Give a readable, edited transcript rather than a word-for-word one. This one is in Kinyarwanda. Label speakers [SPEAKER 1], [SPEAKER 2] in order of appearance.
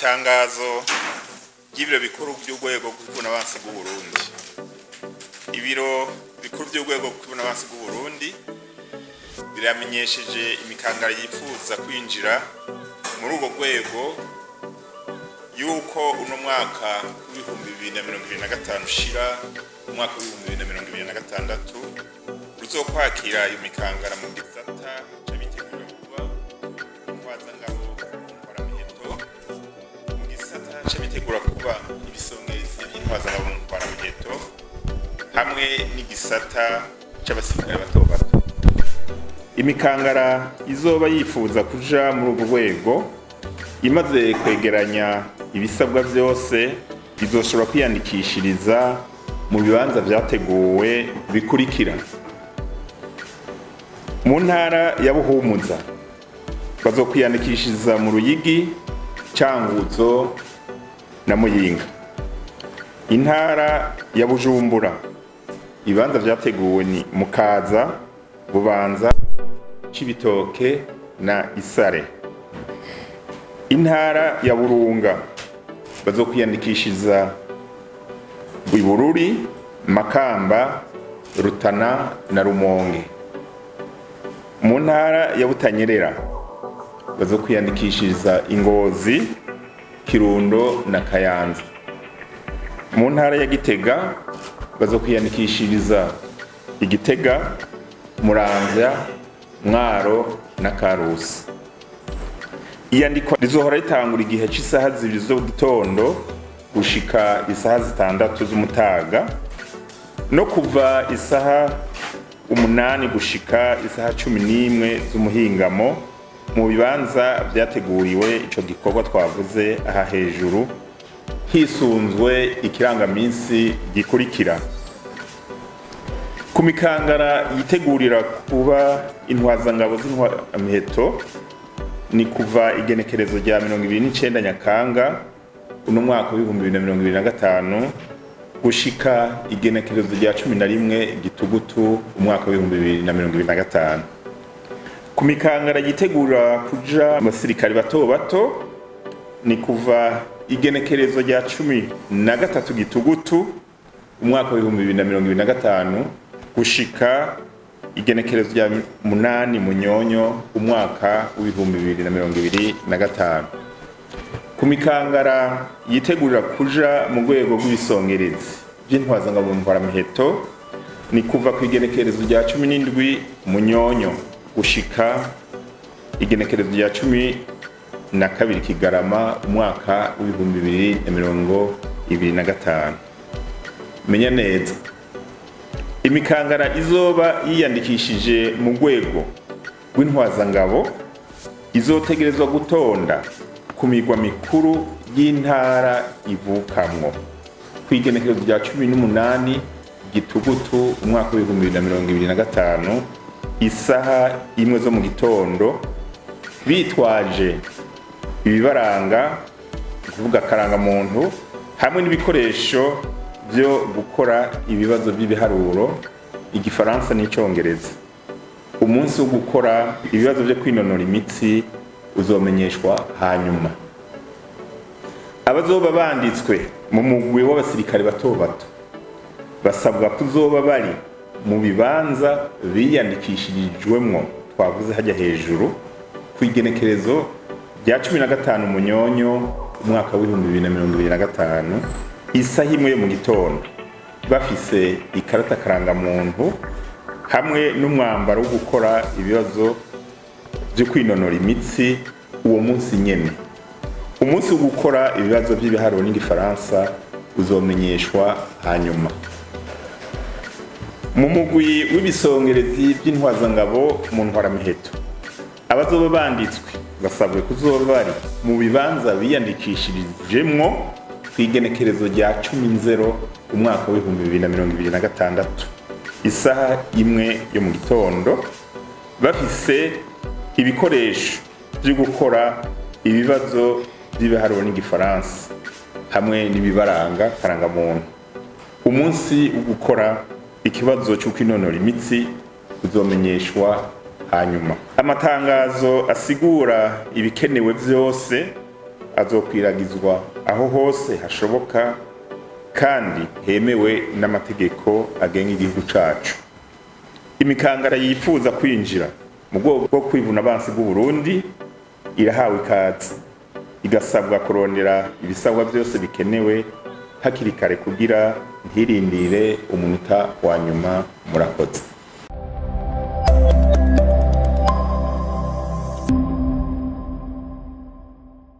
[SPEAKER 1] Itangazo ry'ibiro bikuru by'urwego rw'ukwivunabansi rw'Uburundi. Ibiro bikuru by'urwego rw'ukwivunabansi rw'Uburundi biramenyesheje imikangara yipfuza kwinjira muri urwo rwego yuko uno mwaka w'ibihumbi 2025 ushira umwaka w'ibihumbi 2026 ruzokwakira iyo mikangara mu gisata c'abitegura kuba intwazangabo n'intwaramiheto, mu gisata c'abitegura kuba ibisongerezi by'intwazangabo n'intwaramiheto, hamwe n'igisata c'abasirikare bato bato. Imikangara izoba yifuza kuja muri urwo rwego imaze kwegeranya ibisabwa byose bizoshobora kwiyandikishiriza mu bibanza vyateguwe bikurikira. Mu ntara ya Buhumuza bazokwiyandikishiriza mu Ruyigi, Cankuzo na Muyinga. Intara ya Bujumbura ibibanza vyateguwe ni Mukaza, Bubanza, Cibitoke na Isare. Intara ya Burunga bazokwiyandikishiriza Bururi, Makamba, Rutana na Rumonge. Mu ntara ya Butanyerera bazokwiyandikishiriza Ingozi, Kirundo na Kayanza. Mu ntara ya Gitega bazokwiyandikishiriza Igitega, Muramvya, Mwaro na Karusi. Iyandikwa rizohora ritangura igihe c'isaha 2 z'igitondo gushika isaha 6 z'umutaga, no kuva isaha 8 gushika isaha 11 z'umuhingamo mu bibanza vyateguriwe ico gikorwa twavuze aha hejuru, hisunzwe ikirangaminsi gikurikira. Ku mikangara yitegurira kuba intwazangabo z'intwaramiheto ni kuva igenekerezo rya 29 Nyakanga uno mwaka w'ibihumbi 2025 gushika igenekerezo rya 11 Gitugutu umwaka w'ibihumbi 2025. Ku mikangara yitegura kuja abasirikare bato bato ni kuva igenekerezo rya 13 Gitugutu umwaka w'ibihumbi 2025 gushika igenekerezo rya 8 Munyonyo umwaka w'ibihumbi 2025. Ku mikangara yitegurira kuja mu rwego rw'ibisongerezi by'intwazangabo n'intwaramiheto ni kuva ku igenekerezo rya 17 Munyonyo gushika igenekerezo rya 12 Kigarama umwaka w'ibihumbi 2025. Menya neza, imikangara izoba yiyandikishije mu rwego rw'intwazangabo izotegerezwa gutonda ku migwa mikuru y'intara ivukamwo ku igenekerezo rya 18 Gitugutu umwaka w'ibihumbi 2025 isaha 1 zo mu gitondo, bitwaje ibibaranga, kuvuga karangamuntu hamwe n'ibikoresho byo gukora ibibazo by'ibiharuro, igifaransa n'icyongereza. Umunsi wo gukora ibibazo byo kwinonora imitsi uzomenyeshwa hanyuma. Abazoba banditswe mu mugwi w'abasirikare bato bato basabwa kuzoba bari mu bibanza biyandikishirijwemwo twavuze hajya hejuru ku igenekerezo rya 15 Munyonyo umwaka w'ibihumbi 2025 isaha 1 yo mu gitondo, bafise ikarata karangamuntu hamwe n'umwambaro wo gukora ibibazo byo kwinonora imitsi uwo munsi nyene. Umunsi wo gukora ibibazo by'ibiharuro n'igifaransa uzomenyeshwa hanyuma. Mu mugwi w'ibisongerezi by'intwazangabo mu ntwaramiheto abazoba banditswe basabwe kuzoba bari mu bibanza biyandikishirijemwo ku igenekerezo rya 10 umwaka w'ibihumbi 2026 isaha 1 yo mu gitondo, bafise ibikoresho byo gukora ibibazo by'ibiharuro n'igifaransa hamwe n'ibibaranga karangamuntu. Umunsi wo gukora ikibazo cyo kwinonora imitsi uzomenyeshwa hanyuma. Amatangazo asigura ibikenewe byose azokwiragizwa aho hose hashoboka kandi hemewe n'amategeko agenga igihugu cacu. Imikangara yipfuza kwinjira mu rwego rwo kwivunabansi rw'Uburundi irahawe ikaze, igasabwa kurondera ibisabwa byose bikenewe hakiri kare kugira ntirindire umunota wa nyuma. Murakoze.